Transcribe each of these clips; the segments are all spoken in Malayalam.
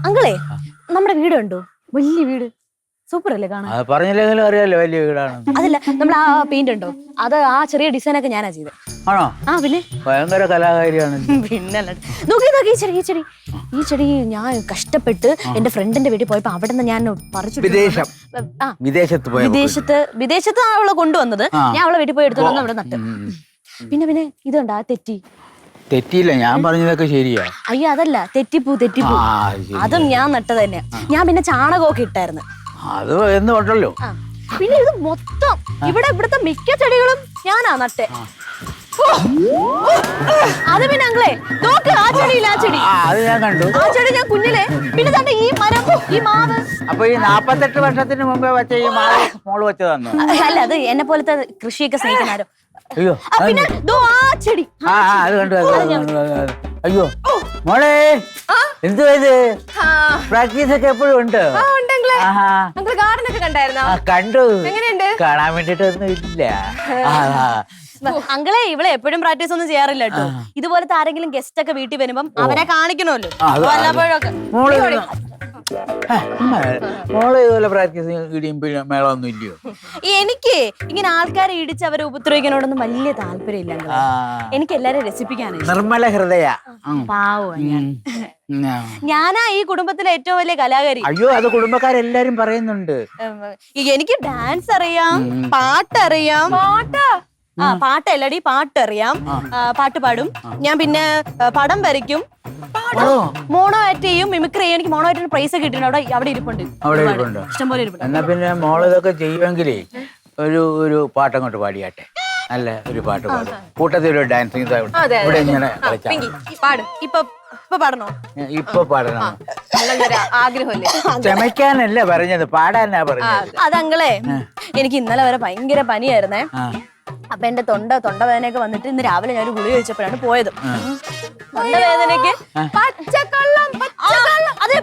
അങ്കിളേ, നമ്മുടെ വീട് കണ്ടോ? വലിയ വീട്, സൂപ്പർ അല്ലേ കാണാൻ? പറഞ്ഞില്ലെങ്കിലും അറിയാലോ വലിയ വീടാണ്. അതല്ല, നമ്മൾ ആ പെയിന്റ് ഉണ്ടോ, അത് ആ ചെറിയ ഡിസൈൻ ഒക്കെ ഞാനാ ചെയ്തത്. ആണോ? ആ പിന്നെ ഭയങ്കര കലാകാരിയാണ്. പിന്നല്ല, നോക്കി നോക്കി ഈ ചെടി ഞാൻ കഷ്ടപ്പെട്ട് എന്റെ ഫ്രണ്ടിന്റെ വീട്ടിൽ പോയപ്പോ അവിടെ നിന്ന് ഞാൻ പറിച്ചു. വിദേശത്ത് അവളെ കൊണ്ടുവന്നത്, ഞാൻ അവളെ വീട്ടിൽ പോയി എടുത്തു അവിടെ നട്ട്. പിന്നെ ഇത് കണ്ടാ തെറ്റിയില്ല, ഞാൻ പറഞ്ഞതൊക്കെ ശരിയാ. അയ്യോ അതല്ല, തെറ്റിപ്പൂ അതും ഞാൻ നട്ടത് തന്നെയാ. ഞാൻ പിന്നെ ചാണകമൊക്കെ ഇട്ടായിരുന്നു. അത് എന്ന് കൊണ്ടല്ലോ. പിന്നെ ഇത് മൊത്തം ഇവിടുത്തെ മിക്ക ചെടികളും ഞാനാ നട്ടെ. അത് പിന്നെ അങ്ങളെ നോക്ക്, ആ ചെടിയില്ല, ആ ചെടി അത് ഞാൻ കണ്ടു. ആ ചെടി ഞാൻ കുഞ്ഞിലെ. പിന്നെ തന്നെ ഈ മരം, ഈ മാവ്. അപ്പൊ ഈ 48 വർഷത്തിന് മുമ്പേ വെച്ച ഈ മാവ് മോള് വെച്ച് തന്നു? അല്ല, അത് എന്നെ പോലത്തെ കൃഷിയൊക്കെ സ്നേഹിക്കുന്നാരോ. അയ്യോ, പിന്നെ ആ ചെടി അത് കണ്ടു. അയ്യോ മോളെ, എന്തുവാ ഇത്? പ്രാക്ടീസ് ഒക്കെ എപ്പോഴും ഉണ്ട്? കണ്ടു. കാണാൻ വേണ്ടിട്ടൊന്നും ഇല്ല. അങ്കിളെ, ഇവളെ എപ്പോഴും പ്രാക്ടീസ് ഒന്നും ചെയ്യാറില്ല കേട്ടോ. ഇതുപോലത്തെ ആരെങ്കിലും ഗസ്റ്റ് ഒക്കെ വീട്ടിൽ വരുമ്പം അവരെ കാണിക്കണമല്ലോ. മോളെ ഇതുപോലെ പ്രാക്ടീസ് മേളൊന്നും ഇല്ലയോ? എനിക്ക് ഇങ്ങനെ ആൾക്കാരെ ഇടിച്ച് അവരെ ഉപദ്രവിക്കാനോടൊന്നും വലിയ താല്പര്യമില്ല. എനിക്ക് എല്ലാരെയും രസിപ്പിക്കാനാണ്. നിർമ്മല ഹൃദയ പാവം ഞാനാ ഈ കുടുംബത്തിലെ ഏറ്റവും വലിയ കലാകാരി. അയ്യോ, അത് കുടുംബക്കാരെല്ലാരും പറയുന്നുണ്ട്. എനിക്ക് ഡാൻസ് അറിയാം, പാട്ടറിയാം. പാട്ടല്ലടി, പാട്ടറിയാം, പാട്ട് പാടും ഞാൻ. പിന്നെ പടം വരയ്ക്കും, മോണോ ആക്ട് ചെയ്യും, മിമിക്രി ചെയ്യും. എനിക്ക് മോണോ ആക്ടിന് പ്രൈസ് ഒക്കെ കിട്ടിയിട്ടുണ്ട്. അവിടെ ഇരിപ്പുണ്ട്, ഇഷ്ടംപോലെ ഇരിപ്പുണ്ട്. എന്നാ പിന്നെ മോള് ഇതൊക്കെ ചെയ്യുമെങ്കിലേ ഒരു പാട്ടങ്ങോട്ട് പാടിയാട്ടെ. നല്ല ഒരു പാട്ട് പാടും, കൂട്ടത്തിൽ ഒരു ഡാൻസിങ് ഇവിടെ ഇങ്ങനെ ഇപ്പൊ പാടണോ? ഇപ്പൊ പാടണം. ആഗ്രഹമല്ലേ? ചമയ്ക്കാനല്ല പറഞ്ഞത്, പാടാനാ പറഞ്ഞത്. അതങ്ങളെ, എനിക്ക് ഇന്നലെ വരെ ഭയങ്കര പനിയായിരുന്നേ. അപ്പൊ എന്റെ തൊണ്ടവേദനയൊക്കെ വന്നിട്ട് ഇന്ന് രാവിലെ ഞാൻ ഒരു ഗുളിക കഴിച്ചപ്പോഴാണ് പോയത്. തൊണ്ടവേദനയ്ക്ക്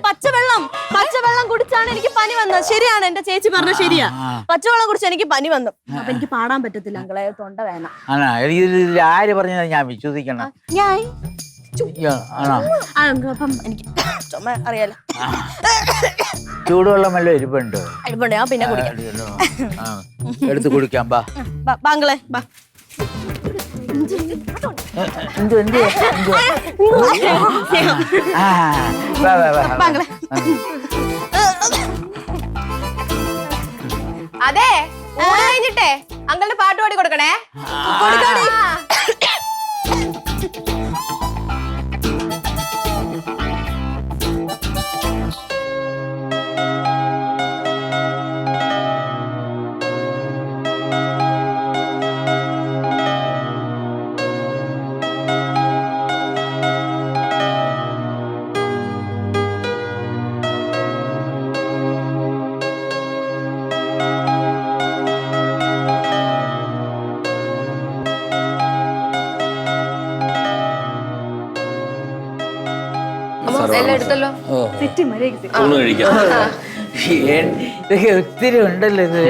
പച്ചവെള്ളം കുടിച്ചാണ് എനിക്ക് പനി വന്നത്. ശരിയാണ്, എന്റെ ചേച്ചി പറഞ്ഞ ശരിയാ. പച്ചവെള്ളം കുടിച്ച് എനിക്ക് പനി വന്നു. അപ്പൊ എനിക്ക് പാടാൻ പറ്റത്തില്ല അങ്കളെ, തൊണ്ടവേദന. ആര് പറഞ്ഞത് ഞാൻ വിശ്വസിക്കണം? അപ്പം എനിക്ക് ചുമ അറിയാലോ. ചൂടുവെള്ളം വല്ലതും ഇരിപ്പുണ്ട്? ഇരിപ്പുണ്ട്, ഞാൻ പിന്നെ കുടിക്കാം. എടുത്ത് കുടിക്കാം. ബാങ്കളെ ബാ. അതെ, കഴിഞ്ഞിട്ടേ അങ്കളുടെ പാട്ട് പാടി കൊടുക്കണേ. ഇതൊക്കെ ഒത്തിരി ഉണ്ടല്ലോ ഇത്.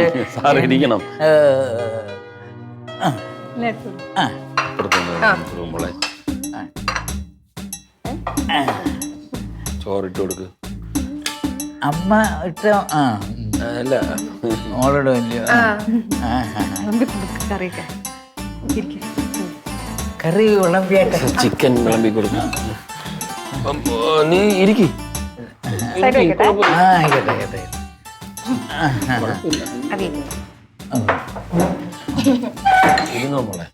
ചോറിട്ട് കൊടുക്ക്. അമ്മ ഇട്ട അല്ല മോളോട് വലിയ കറി വിളമ്പിയാട്ടെ. ചിക്കൻ വിളമ്പി കൊടുക്കും. നീ ഇരിക്കി. ആയിക്കോട്ടെ. ഇരുന്നോ മോളെ?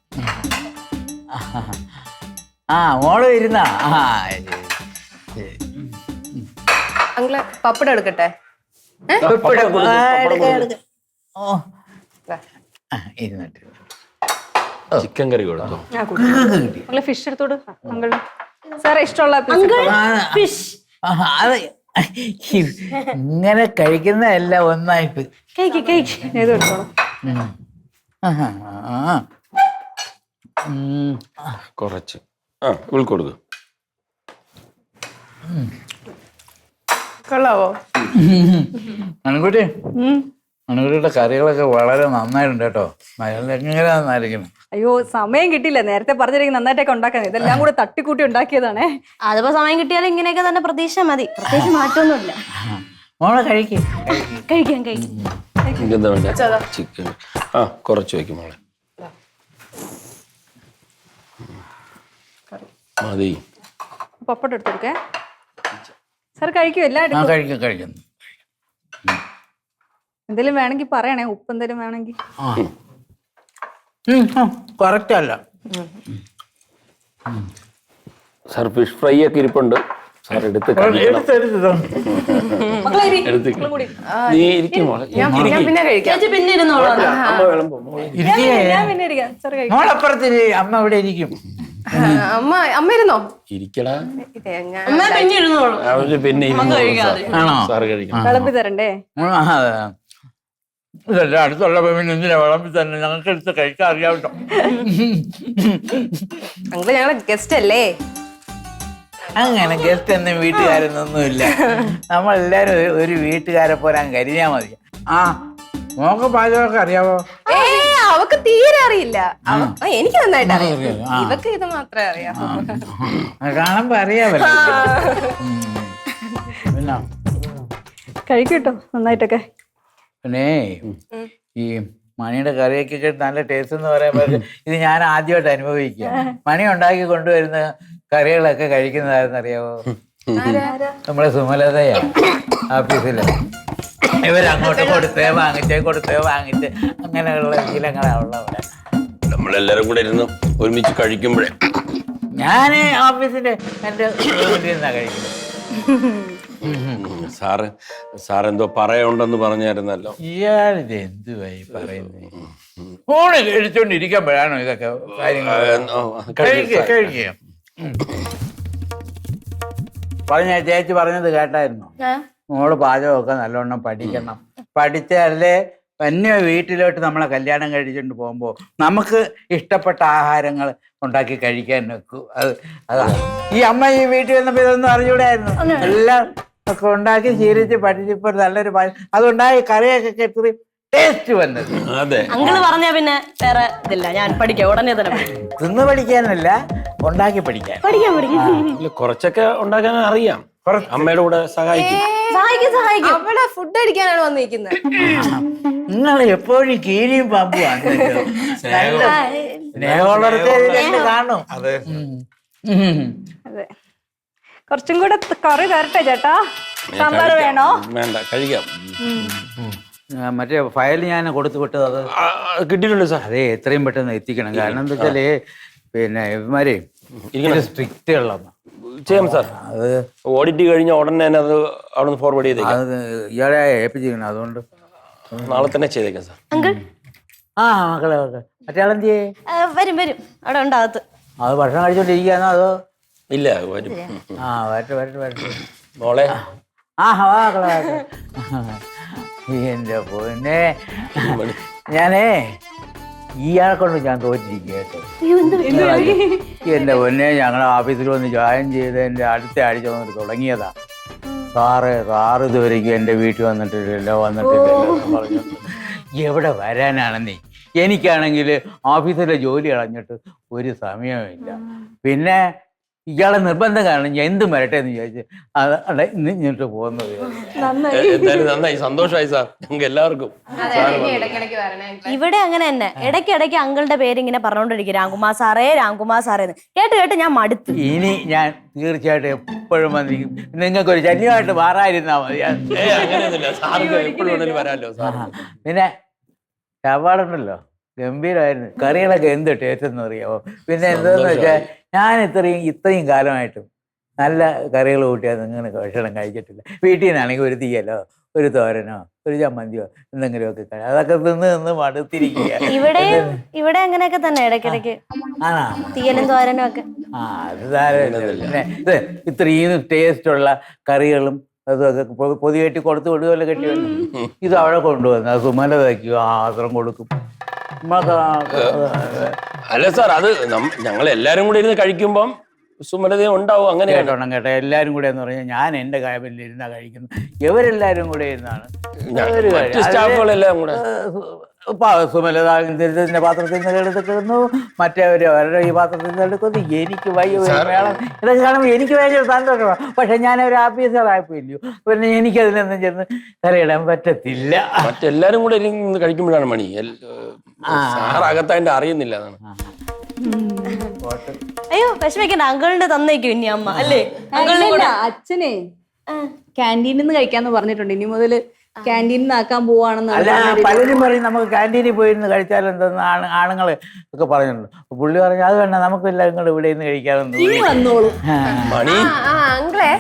മോള് ഇരുന്നാ? അങ്കിളെ, പപ്പടം എടുക്കട്ടെ? ചിക്കൻ കറി കൊടുത്തോ? ഫിഷ് എടുത്തോട് അങ്കിള്. സാറേ ഇഷ്ടമുള്ള ഫിഷ്. ഇങ്ങനെ കഴിക്കുന്നതല്ല, ഒന്നായിട്ട് കുറച്ച് കൊടുക്ക്. കൊള്ളാവോ? ആൺകുട്ടി മണിയുടെ കറികളൊക്കെ വളരെ നന്നായിട്ടുണ്ട് കേട്ടോ. എങ്ങനെ നന്നായിരിക്കണം. അയ്യോ സമയം കിട്ടിയില്ല, നേരത്തെ പറഞ്ഞിരിക്കും നന്നായിട്ടൊക്കെ ഉണ്ടാക്കാൻ. ഇതെല്ലാം കൂടെ തട്ടിക്കൂട്ടി ഉണ്ടാക്കിയതാണേ. അതിപ്പോ സമയം കിട്ടിയാലും ഇങ്ങനെയൊക്കെ തന്നെ പ്രതീക്ഷ മതി, പ്രത്യേകിച്ച് മാറ്റമൊന്നുമില്ല. മോളെ കഴിക്കും. കഴിക്കാം കഴിക്കാം. എന്താ വേണ്ട? ചിക്കൻ കുറച്ച് വയ്ക്കും മോളെ. മതി. പപ്പടം എടുത്തെടുക്കേ. സാർ കഴിക്കും എല്ലാം എടുക്കും. കഴിക്കും. എന്തെങ്കിലും വേണമെങ്കിൽ പറയണേ, ഉപ്പ് എന്തെങ്കിലും വേണമെങ്കിൽ. കറക്റ്റ് അല്ല സാർ, ഫിഷ് ഫ്രൈ ഒക്കെ ഇരിപ്പുണ്ട്. സാർ എടുത്ത് കഴിക്കണം. നീ ഇരിക്കും മോളെ. ഞാൻ പിന്നെ കഴിക്കാം. ചേച്ചി പിന്നെ ഇരുന്നോളൂ. അമ്മ വിളമ്പോ മോളെ. ഞാൻ പിന്നെ ഇരിക്കാം. സാർ കഴിക്കും. മോളപ്പുറത്ത് അമ്മ ഇവിടെ ഇരിക്കും. അമ്മ ഇരുന്നോ? ഇരിക്കടാ. അമ്മ പിന്നെ ഇരുന്നോളൂ. അവര് പിന്നെ ആണോ? സാറ് കഴിക്കണം. വിളമ്പി തരണ്ടേ? ഇതെല്ലാം അടുത്തുള്ള പിന്നെ എന്തിനാ വിളമ്പി തന്നെ, ഞങ്ങൾക്ക് എടുത്ത് കഴിക്കാൻ അറിയാമല്ലോ. അങ്കിള് ഞങ്ങളെ ഗസ്റ്റ് അല്ലേ? അങ്ങനെ ഗസ്റ്റ് ഒന്നും വീട്ടുകാരൊന്നുമില്ല. നമ്മളെല്ലാരും ഒരു വീട്ടുകാരെ പോലെ അങ്ങ് കരുതിയാ മതി. മോക്ക് പാചകമൊക്കെ അറിയാവോ? അവക്ക് തീരെ അറിയില്ല. എനിക്ക് നന്നായിട്ട് അറിയാം. ഇവക്ക് ഇത് മാത്രമേ അറിയാം. കാണുമ്പോ അറിയാമല്ലോ. പിന്നെ കഴിക്കൂട്ടോ നന്നായിട്ടൊക്കെ. പിന്നെ ഈ മണിയുടെ കറിയൊക്കെ നല്ല ടേസ്റ്റ് എന്ന് പറയുമ്പോൾ ഇത് ഞാൻ ആദ്യമായിട്ട് അനുഭവിക്കുക. മണി ഉണ്ടാക്കി കൊണ്ടുവരുന്ന കറികളൊക്കെ കഴിക്കുന്നതായിരുന്നു അറിയാവോ? നമ്മളെ സുമലതയാ ഓഫീസില്. ഇവരങ്ങോട്ട് കൊടുത്തേ വാങ്ങിച്ച് അങ്ങനെയുള്ള ശീലങ്ങളാണുള്ള അവിടെ. നമ്മളെല്ലാരും കൂടെ ഇരുന്ന് ഒരുമിച്ച് കഴിക്കുമ്പോഴേ ഞാൻ ഓഫീസിന്റെ എന്റെ റൂമിലിരുന്നാ കഴിക്കുന്നത്. സാർ എന്തോ പറയുണ്ടെന്ന് പറഞ്ഞായിരുന്നല്ലോ. ഇയാളിത് എന്തുവായി പറയുന്നത്? ഊണ് കഴിച്ചോണ്ടിരിക്കുമ്പോഴാണോ ഇതൊക്കെ കാര്യങ്ങൾ? കഴിക്കുക. ചേച്ചി പറഞ്ഞത് കേട്ടായിരുന്നോ? മോള് പാചകമൊക്കെ നല്ലോണം പഠിക്കണം. പഠിച്ചാലേ തന്നെ വീട്ടിലോട്ട് നമ്മളെ കല്യാണം കഴിച്ചുകൊണ്ട് പോകുമ്പോൾ നമുക്ക് ഇഷ്ടപ്പെട്ട ആഹാരങ്ങൾ ഉണ്ടാക്കി കഴിക്കാൻ വെക്കും. അതാ ഈ അമ്മ ഈ വീട്ടിൽ വന്നപ്പോൾ ഇതൊന്നും അറിഞ്ഞൂടായിരുന്നു. എല്ലാം ഒക്കെ ഉണ്ടാക്കി ശീലിച്ച് പഠിച്ചപ്പോൾ നല്ലൊരു അതുണ്ടായി കറിയൊക്കെ ഇത്തിരി ടേസ്റ്റ് വന്നത്. അങ്കിള് പറഞ്ഞാ പിന്നെ വേറെ ഇതില്ല. ഞാൻ പഠിക്കാം, ഉടനെ തന്നെ തിന്ന് പഠിക്കാനല്ല, ഉണ്ടാക്കി പഠിക്കാൻ. കുറച്ചൊക്കെ ഉണ്ടാക്കാൻ അറിയാം. അമ്മയുടെ കൂടെ സഹായിക്കും. അവിടെ ഫുഡ് അടിക്കാനാണ് വന്നിരിക്കുന്നത്. നിങ്ങൾ എപ്പോഴും കീരിയും പാമ്പുമാണ്. കാണും. അതെ, കുറച്ചും കൂടെ കറി തരട്ടെ ചേട്ടാ? സാമ്പാർ വേണോ? വേണ്ട, കഴിക്കാം. മറ്റേ ഫയൽ ഞാൻ കൊടുത്തു വിട്ടത് അത് കിട്ടിയിട്ടുണ്ട് സാർ. അതെ, എത്രയും പെട്ടെന്ന് എത്തിക്കണം. കാരണം എന്താ വെച്ചാല് പിന്നെ ഇവന്മാരെ സ്ട്രിക്റ്റ് ഉള്ളതാണ്. ചെയ്യാം സാർ. അത് ഓഡിറ്റ് കഴിഞ്ഞ ഉടനെ തന്നെ അത് അവിടെ നിന്ന് ഫോർവേഡ് ചെയ്തേക്കാം. അത് ഇയാളെ ഏൽപ്പിച്ചിരിക്കണം. അതുകൊണ്ട് നാളെ തന്നെ ചെയ്തേക്കാം സാർ. മക്കളെ മറ്റേ ആളെന്തിയേ? വരും അവിടെ ഉണ്ടാകത്ത്. അത് ഭക്ഷണം കഴിച്ചോണ്ടിരിക്കാന്നോ അതോ? ഇല്ല, വരും. വരട്ടെ മോളെ. മക്കളെ എന്റെ പൊന്നെ, ഞാനേ ഇയാളെ കൊണ്ട് ഞാൻ തോറ്റിരിക്കുക കേട്ടോ. എന്റെ പൊന്നെ, ഞങ്ങളുടെ ഓഫീസിൽ വന്ന് ജോയിൻ ചെയ്ത് എൻ്റെ അടുത്ത ആഴ്ച വന്നിട്ട് തുടങ്ങിയതാ. സാറ് ഇതുവരെയ്ക്കും എൻ്റെ വീട്ടിൽ വന്നിട്ടില്ലല്ലോ പറഞ്ഞു. എവിടെ വരാനാണെന്നേ. എനിക്കാണെങ്കിൽ ഓഫീസിലെ ജോലി കളഞ്ഞിട്ട് ഒരു സമയമില്ല. പിന്നെ ഇയാളെ നിർബന്ധം കാരണം ഞാൻ എന്തും വരട്ടെ എന്ന് ചോദിച്ചു അത് ഇന്നിട്ട് പോകുന്നത്. നന്നായി, സന്തോഷമായി സാർ. ഞങ്ങൾക്ക് എല്ലാവർക്കും. ഇവിടെ അങ്ങനെ തന്നെ ഇടയ്ക്കിടയ്ക്ക് അങ്കിളുടെ പേര് ഇങ്ങനെ പറഞ്ഞോണ്ടിരിക്കും, രാംകുമാർ സാറേ കേട്ട് ഞാൻ മടുത്തു. ഇനി ഞാൻ തീർച്ചയായിട്ടും എപ്പോഴും വന്നിരിക്കും. നിങ്ങൾക്കൊരു ശല്യമായിട്ട് മാറാതിരുന്നാ മതി. പിന്നെ ചാപ്പാടുണ്ടല്ലോ, ഗംഭീരമായിരുന്നു. കറികളൊക്കെ എന്ത് ടേസ്റ്റ് എന്ന് അറിയാമോ? പിന്നെ എന്താന്ന് വെച്ചാൽ ഞാൻ ഇത്രയും കാലമായിട്ടും നല്ല കറികൾ കൂട്ടിയാൽ ഇങ്ങനെ ഭക്ഷണം കഴിച്ചിട്ടില്ല. വീട്ടിൽ നിന്നാണെങ്കിൽ ഒരു തീയലോ ഒരു തോരനോ ഒരു ചമ്മന്തിയോ എന്തെങ്കിലുമൊക്കെ അതൊക്കെ തിന്ന് മടുത്തിരിക്കുക. ഇവിടെ അങ്ങനെയൊക്കെ തന്നെ ഇടയ്ക്കിടയ്ക്ക് തീയലും തോരനും ഒക്കെ. അത് പിന്നെ ഇത്രയും ടേസ്റ്റുള്ള കറികളും അതൊക്കെ പൊതികെട്ടി കൊടുത്ത് വിടുകയല്ലോ കെട്ടിയല്ലോ. ഇത് അവിടെ കൊണ്ടുവന്ന് അത് സുമലതയ്ക്കും ആശ്രം കൊടുക്കും. അല്ല സാർ, അത് ഞങ്ങൾ എല്ലാരും കൂടി ഇരുന്ന് കഴിക്കുമ്പം സുമലതയും ഉണ്ടാവും. അങ്ങനെയാണ്. കേട്ടോണം കേട്ടോ, എല്ലാരും കൂടെ എന്ന് പറഞ്ഞാൽ ഞാൻ എന്റെ കാബിനിൽ ഇരുന്നാ കഴിക്കുന്നു, ഇവരെല്ലാരും കൂടെ ഇരുന്നാണ് ഒരു മറ്റ് സ്റ്റാഫുകളെല്ലാം കൂടെ സുമലതാന്റെ പാത്രത്തിൽ നിന്ന് എടുക്കുന്നു, മറ്റേവര് അവരുടെ ഈ പാത്രത്തിൽ നിന്ന് എടുക്കുന്നു. എനിക്ക് വയ്യ വേണം, ഇതൊക്കെ കാണുമ്പോൾ എനിക്ക് ഭയങ്കര സന്തോഷമാണ്. പക്ഷെ ഞാൻ ഒരു ആഫീസറായിപ്പോയില്ലയോ, പിന്നെ എനിക്കതിനൊന്നും ചെന്ന് കരയിടാൻ പറ്റത്തില്ല. മറ്റെല്ലാരും കൂടെ ഇരുന്ന് കഴിക്കുമ്പോഴാണ് മണി. സാറകത്തായിട്ട് അറിയുന്നില്ല അതാണ്. അയ്യോ വിഷമിക്കണ്ട, അങ്കിളിന്റെ തന്നേക്കും ഇനി അമ്മ അല്ലേ? അച്ഛനെ ക്യാൻറ്റീനിൽ നിന്ന് കഴിക്കാന്ന് പറഞ്ഞിട്ടുണ്ട്. ഇനി മുതല് ക്യാൻറ്റീനിൽ നിന്ന് ആക്കാൻ പോവാണെന്ന്. അല്ല, പലരും പറയും നമുക്ക് ക്യാൻറ്റീനിൽ പോയിരുന്ന് കഴിച്ചാൽ എന്തെന്ന് ആണുങ്ങൾ ഒക്കെ പറഞ്ഞിട്ടുണ്ട്. പുള്ളി പറഞ്ഞു അത് വേണ്ട, നമുക്കെല്ലാം ഇങ്ങോട്ട് ഇവിടെ നിന്ന് കഴിക്കാമെന്ന്. ഇനി വന്നോളൂ. മണി അങ്കിളെ,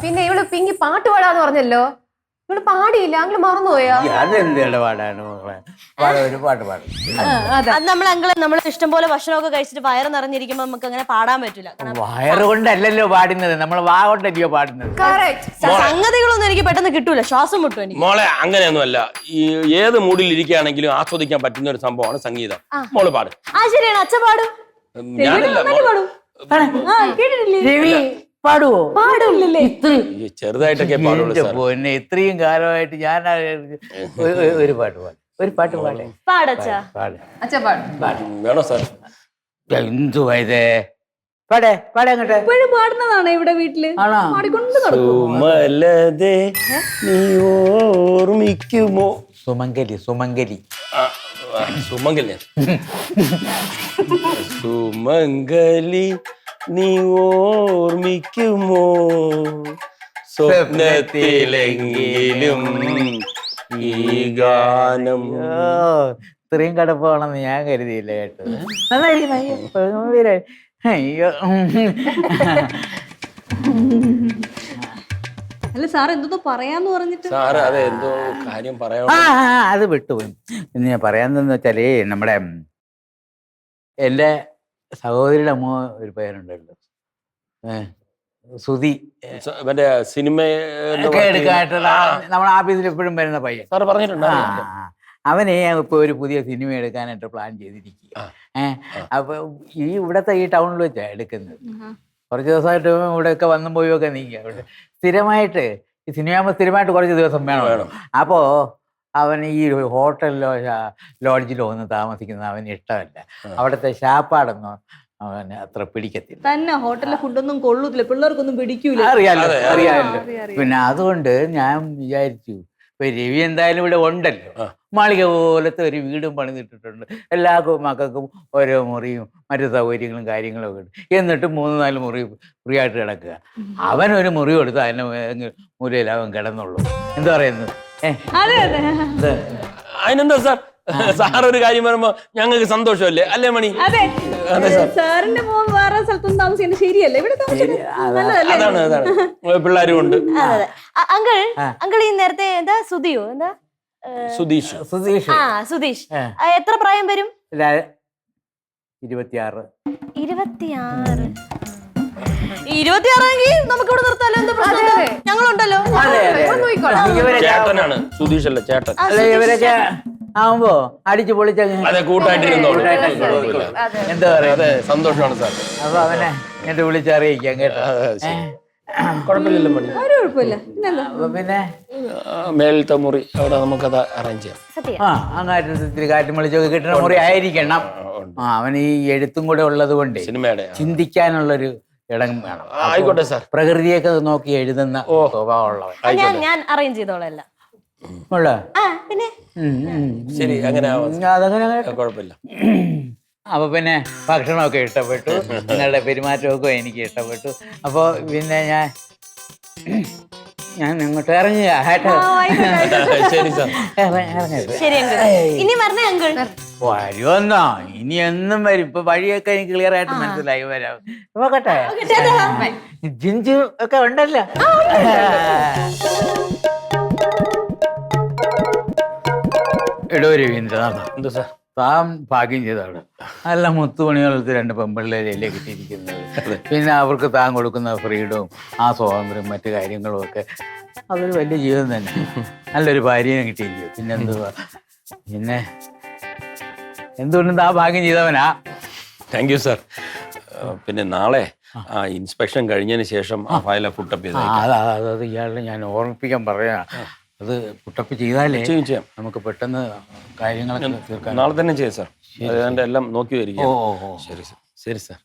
പിന്നെ ഇവള് പിങ്കി പാട്ട് പാടാന്ന് പറഞ്ഞല്ലോ, ഇവള് പാടിയില്ല, അങ്കിള് മറന്നുപോയാ? അതെന്ത് ഇടപാടാണ് മക്കളെ, ഒരു പാട്ട് പാടും. അത് നമ്മൾ ഇഷ്ടം പോലെ ഭക്ഷണമൊക്കെ കഴിച്ചിട്ട് വയറ് നിറഞ്ഞിരിക്കുമ്പോ നമുക്ക് അങ്ങനെ പാടാൻ പറ്റില്ല. വയറ് കൊണ്ടല്ലല്ലോ പാടുന്നത്, നമ്മൾ വാ കൊണ്ടല്ലയോ പാടുന്നത്. സംഗതികളൊന്നും എനിക്ക് പെട്ടെന്ന് കിട്ടൂല, ശ്വാസം മുട്ടും എനിക്ക്. മോളെ അങ്ങനെയൊന്നുമല്ല, ഈ ഏത് മൂഡിൽ ഇരിക്കുകയാണെങ്കിലും ആസ്വദിക്കാൻ പറ്റുന്ന ഒരു സംഭവമാണ് സംഗീതം. മോള് പാട്. ആ ശരിയാണ്, അച്ഛൻ പാടും. ഞാനല്ല രവി പാടുവോ? പാടില്ലേ? ചെറുതായിട്ടൊക്കെ പാടുള്ളൂ സാർ. പിന്നെ ഇത്രയും കാലമായിട്ട് ഞാൻ ഒരു പാട്ട് പാടും, ഒരു പാട്ട് പാടേ പാടച്ചാ പാട് അച്ഛൻ പാടും. വേണോ സാർ? എന്തുവാ ഇത്? പാടേ പാടേ അങ്ങോട്ട്. എപ്പോഴും പാടുന്നതാണ് ഇവിടെ വീട്ടില്, ആണോ? പാടിക്കൊണ്ട് സുമലതേ നീ ഓർമ്മിക്കുമോ? സുമംഗലി സുമംഗലി സുമംഗലി സുമംഗലി നീ ഓർമ്മിക്കുമോ? സ്വപ്നത്തിലെങ്കിലും ഈ ഗാനം. ഇത്രയും കടപ്പാണെന്ന് ഞാൻ കരുതിയില്ല കേട്ടോ. നന്നായിരിക്കും. അയ്യോ അല്ല സാർ എന്തോ പറയാന്ന് പറഞ്ഞിട്ട്. സാറ് അതെ എന്തോ കാര്യം പറയാൻ. അത് വിട്ടുപോയി. ഇന്ന് ഞാൻ പറയാന്നെന്ന് വെച്ചാലേ, നമ്മുടെ എൻ്റെ സഹോദരിയുടെ അമ്മ ഒരു പേരുണ്ടല്ലോ, സുധി, മറ്റേ സിനിമ എടുക്കാനായിട്ടുള്ള നമ്മുടെ ഓഫീസിൽ എപ്പോഴും വരുന്ന പയ്യൻ. സാറ് പറഞ്ഞിട്ടുണ്ട്. അവനെ ഇപ്പൊ ഒരു പുതിയ സിനിമ എടുക്കാനായിട്ട് പ്ലാൻ ചെയ്തിരിക്കുക. അപ്പൊ ഇവിടത്തെ ഈ ടൗണിൽ വെച്ചാ എടുക്കുന്നത്. കുറച്ച് ദിവസമായിട്ട് ഇവിടെയൊക്കെ വന്നും പോയൊക്കെ നീക്കുക. അവിടെ സ്ഥിരമായിട്ട് ഈ സിനിമയാകുമ്പോൾ സ്ഥിരമായിട്ട് കുറച്ച് ദിവസം വേണം. അപ്പോ അവൻ ഈ ഹോട്ടലിലോ ലോഡ്ജിലോ ഒന്നും താമസിക്കുന്നത് അവന് ഇഷ്ടമല്ല. അവിടുത്തെ ശാപ്പാടൊന്നും അവന് അത്ര പിടിക്കത്തില്ല. തന്നെ ഹോട്ടലിലെ ഫുഡൊന്നും കൊള്ളൂത്തില്ല, പിള്ളേർക്കൊന്നും പിടിക്കൂല. അറിയാലോ. പിന്നെ അതുകൊണ്ട് ഞാൻ വിചാരിച്ചു, ഇപ്പൊ രവി എന്തായാലും ഇവിടെ ഉണ്ടല്ലോ, മാളിക പോലത്തെ ഒരു വീടും പണിതിട്ടിട്ടുണ്ട്. എല്ലാ മക്കൾക്കും ഓരോ മുറിയും മറ്റു സൗകര്യങ്ങളും കാര്യങ്ങളും ഒക്കെ ഉണ്ട്. എന്നിട്ട് 3-4 മുറി ഫ്രീ ആയിട്ട് കിടക്കുക. അവനൊരു മുറി കൊടുത്ത് അതിന് മുറിയിൽ അവൻ കിടന്നുള്ളൂ. എന്താ പറയുന്നത്? അതിനെന്താ സാർ, സാർ ഒരു കാര്യം പറയുമ്പോ ഞങ്ങൾക്ക് സന്തോഷമല്ലേ, അല്ലേ മണി? അതെ സാറിന്റെ മോൻ വേറെ സ്ഥലത്തൊന്നും താമസിക്കുന്നത് ശരിയല്ലേ, ഇവിടെ അതാണ് പിള്ളേരും ഉണ്ട്. അങ്കിൾ ഈ നേരത്തെ എന്താ സുധിയോ എന്താ സുധീഷ് സുധീഷ് എത്ര പ്രായം വരും? 26. 26 നമുക്ക് ഇവിടെ നിർത്താലോ, എന്താ പ്രശ്നം? ഞങ്ങളുണ്ടല്ലോ. ചേട്ടനാണ് സുധീഷ്, അല്ല ചേട്ടൻ. ഇവരൊക്കെ ആവുമ്പോ അടിച്ചു പൊളിച്ചങ്ങ് കൂട്ടായിട്ടിരുന്നോളൂ. എന്താ പറയാ, സന്തോഷമാണ് സാർ. അപ്പൊ അവനെ എന്നിട്ട് വിളിച്ചറിയിക്കാം കേട്ടോ. കുഴപ്പമില്ലല്ലോ മണി, കുഴപ്പമില്ല. അപ്പൊ പിന്നെ മേലത്തെ മുറി അവിടെ നമുക്കത് അറേഞ്ച് ചെയ്യാം. അങ്ങാറ്റം ഇത്തിരി കാറ്റും വിളിച്ചൊക്കെ കിട്ടുന്ന മുറി ആയിരിക്കണം. അവൻ ഈ എഴുത്തും കൂടെ ഉള്ളത് കൊണ്ട് സിനിമയുടെ ചിന്തിക്കാനുള്ളൊരു ഇടം വേണം. ആയിക്കോട്ടെ സാർ. പ്രകൃതിയൊക്കെ നോക്കി എഴുതുന്ന സ്വഭാവമുള്ളവൻ. ഞാൻ അറേഞ്ച് ചെയ്തോളല്ല. പിന്നെ ശരി, അങ്ങനെ അതങ്ങനെ കുഴപ്പമില്ല. അപ്പൊ പിന്നെ ഭക്ഷണമൊക്കെ ഇഷ്ടപ്പെട്ടു, നിങ്ങളുടെ പെരുമാറ്റമൊക്കെ എനിക്ക് ഇഷ്ടപ്പെട്ടു. അപ്പൊ പിന്നെ ഞാൻ ഇങ്ങോട്ട് ഇറങ്ങി ശരി സാർ. ഇനി പറഞ്ഞ അങ്കിൾ വരുമെന്നോ? ഇനി എന്നും വരും. ഇപ്പൊ വഴിയൊക്കെ എനിക്ക് ക്ലിയർ ആയിട്ട് മനസ്സിലായി വരാം. നോക്കട്ടെ, ജിഞ്ചു ഒക്കെ ഉണ്ടല്ലോ. എടോ രവീന്ദ്രനാഥ്, എന്താ സാർ? താൻ ഭാഗ്യം ചെയ്താണ്. നല്ല മുത്തുമണികളത്ത് 2 പെൺപിള്ളേരല്ലേ കിട്ടിയിരിക്കുന്നത്. പിന്നെ അവർക്ക് താൻ കൊടുക്കുന്ന ഫ്രീഡവും ആ സ്വാതന്ത്ര്യം മറ്റു കാര്യങ്ങളും ഒക്കെ അതൊരു വലിയ ജീവിതം തന്നെ. നല്ലൊരു ഭാര്യനെ കിട്ടിയിരിക്കും. പിന്നെ എന്തുവാ, പിന്നെ എന്തുകൊണ്ടും താൻ ഭാഗ്യം ചെയ്തവനാ. Thank you sir. പിന്നെ നാളെ ആ ഇൻസ്പെക്ഷൻ കഴിഞ്ഞതിന് ശേഷം ആ ഫയൽ പുട്ടപ്പ് ചെയ്ത് അത് ഇയാളെ ഞാൻ ഓർമ്മിപ്പിക്കാൻ പറയാ. അത് പുട്ടപ്പ് ചെയ്താലേ ചെയ്യാം. നമുക്ക് പെട്ടെന്ന് കാര്യങ്ങളൊക്കെ തീർക്കാൻ. നാളെ തന്നെ ചെയ്യാം സാർ. അതിന്റെ എല്ലാം നോക്കി വരിക. ഓ. ശരി സാർ. ശരി സാർ.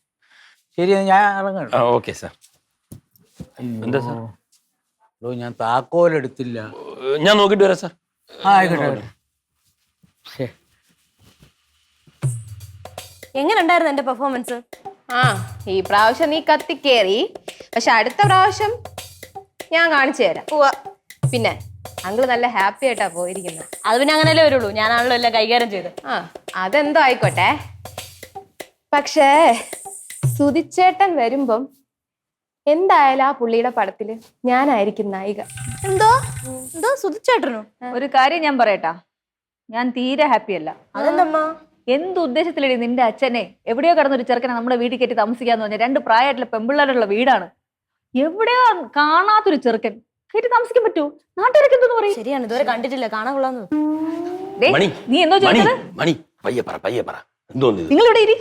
ശരി, ഞാൻ ഇറങ്ങാം. ആ ഓക്കെ സാർ. എന്താ സാർ? ഞാൻ താക്കോലെടുത്തില്ല. ഞാൻ നോക്കിട്ട് വരാം സാർ. ആയിക്കോട്ടെ. എങ്ങനെ ഉണ്ടായിരുന്നു എന്റെ പെർഫോമൻസ്? ആ ഈ പ്രാവശ്യം നീ കത്തിക്കേറി, പക്ഷെ അടുത്ത പ്രാവശ്യം ഞാൻ കാണിച്ചു തരാം. പിന്നെ അങ്കിള് നല്ല ഹാപ്പി ആയിട്ടാ പോയിരിക്കുന്നത്. അത് പിന്നെ അങ്ങനെയല്ലേ വരുള്ളൂ, ഞാനാണല്ലോ എല്ലാം കൈകാര്യം ചെയ്ത്. ആ അതെന്തോ ആയിക്കോട്ടെ, പക്ഷേ സുധിച്ചേട്ടൻ വരുമ്പം എന്തായാലും ആ പുള്ളിയുടെ പടത്തില് ഞാനായിരിക്കും നായിക. എന്തോ സുധിച്ചേട്ടനോ? ഒരു കാര്യം ഞാൻ പറയട്ടാ, ഞാൻ തീരെ ഹാപ്പി അല്ല. അതെന്തമ്മ? എന്ത് ഉദ്ദേശത്തിലടി നിന്റെ അച്ഛനെ എവിടെയോ കിടന്നൊരു ചെറുക്കനെ നമ്മുടെ വീട്ടിൽ കയറ്റി താമസിക്കാന്ന് പറഞ്ഞാൽ 2 പ്രായമായിട്ടുള്ള പെമ്പിള്ളേരുള്ള വീടാണ്. എവിടെയോ കാണാത്തൊരു ചെറുക്കൻ കയറ്റി താമസിക്കാൻ പറ്റൂ? നാട്ടുകാരൊക്കെ എന്തോന്ന് പറയും? ശരിയാണ്, ഇതുവരെ കണ്ടിട്ടില്ല, കാണാൻ കൊള്ളാന്ന്. നീ എന്തോ ചോദിച്ചത്? മണി പയ്യെ പറ. എന്തോന്ന് ഇത്? നിങ്ങൾ ഇവിടെ ഇരി.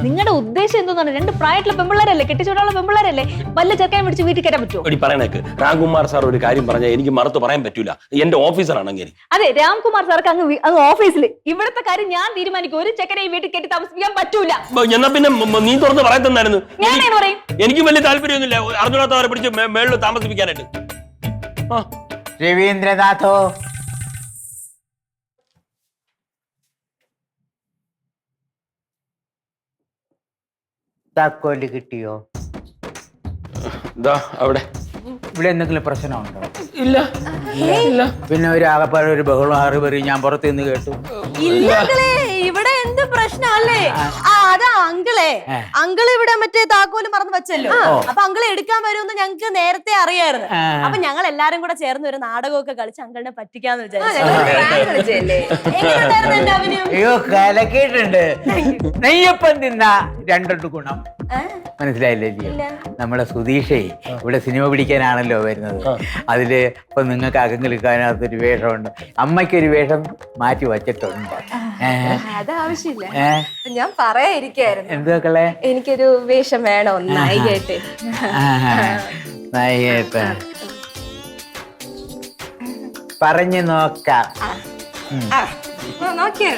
നിങ്ങളുടെ ഉദ്ദേശം എന്തോന്നാണ്? 2 പ്രായമായിട്ടുള്ള പെമ്പിള്ളേരല്ലേ, കെട്ടിച്ചോടാനുള്ള പെമ്പിള്ളേരല്ലേ, വല്ല ചെറുക്കനെ പിടിച്ച് വീട്ടിൽ കയറ്റാൻ പറ്റുമോ? എടി പറയണേക്ക്, രാംകുമാർ സാർ ഒരു കാര്യം പറഞ്ഞാൽ എനിക്ക് മറുത്ത് പറയാൻ പറ്റൂല. എന്റെ ഓഫീസറാണെങ്കിൽ. അതെ, രാംകുമാർ സാർക്ക് അങ്ങ് ഓഫീസിൽ ഇവിടത്തെ കാര്യം ഞാൻ തീരുമാനിക്കും. ഒരു ചെക്കനെ ഈ വീട്ടിൽ കെട്ടി താമസിപ്പിക്കാൻ പറ്റൂല. എന്നാ പിന്നെ നീ തുറന്ന് പറയത്തന്നായിരുന്നു. ഞാൻ എങ്ങനെ പറയും? എനിക്ക് വലിയ താല്പര്യമൊന്നുമില്ല അർജുനാഥവരെ പിടിച്ച് മേളിൽ താമസിപ്പിക്കാനായിട്ട്. രവീന്ദ്രനാഥോ, താക്കോല് കിട്ടിയോ? ദാ അവിടെ. ഇവിടെ എന്തെങ്കിലും പ്രശ്നമുണ്ടോ? ഇല്ല. പിന്നെ ഒരു ആകപ്പാട് ഒരു ബഹളം ആറുപേറി ഞാൻ പുറത്ത് നിന്ന് കേട്ടു. ഇവിടെ എന്ത് പ്രശ്നമല്ലേ? അതാ അങ്കിള് ഇവിടെ മറ്റേ താക്കോല് മറന്നു വെച്ചല്ലോ. അപ്പൊ അങ്കിള് എടുക്കാൻ വരുമെന്ന് ഞങ്ങക്ക് നേരത്തെ അറിയായിരുന്നു. അപ്പൊ ഞങ്ങൾ എല്ലാരും കൂടെ ചേർന്ന് ഒരു നാടകമൊക്കെ കളിച്ച് അങ്കിളിനെ പറ്റിക്കാന്ന് വിചാരിച്ചു. എങ്ങനെയുണ്ടായിരുന്നു എന്റെ അഭിനയം? അയ്യോ, കലക്കിയിട്ടുണ്ട്. നെയ്യപ്പം തിന്ന 2 ഗുണം മനസ്സിലായില്ലേ? നമ്മളെ സുധീഷേ ഇവിടെ സിനിമ പിടിക്കാനാണല്ലോ വരുന്നത്. അതില് ഇപ്പൊ നിങ്ങൾക്ക് അകങ്ങളിക്കാനകത്തൊരു വേഷമുണ്ട്, അമ്മയ്ക്കൊരു വേഷം മാറ്റി വച്ചിട്ടുണ്ട്. അതാവശ്യമില്ല, ഞാൻ പറയാതിരിക്കായിരുന്നു. എന്തൊക്കെ എനിക്കൊരു വേഷം വേണോ നായികയായിട്ട്? നായികയായിട്ട് പറഞ്ഞു നോക്കാം. നോക്കിയാ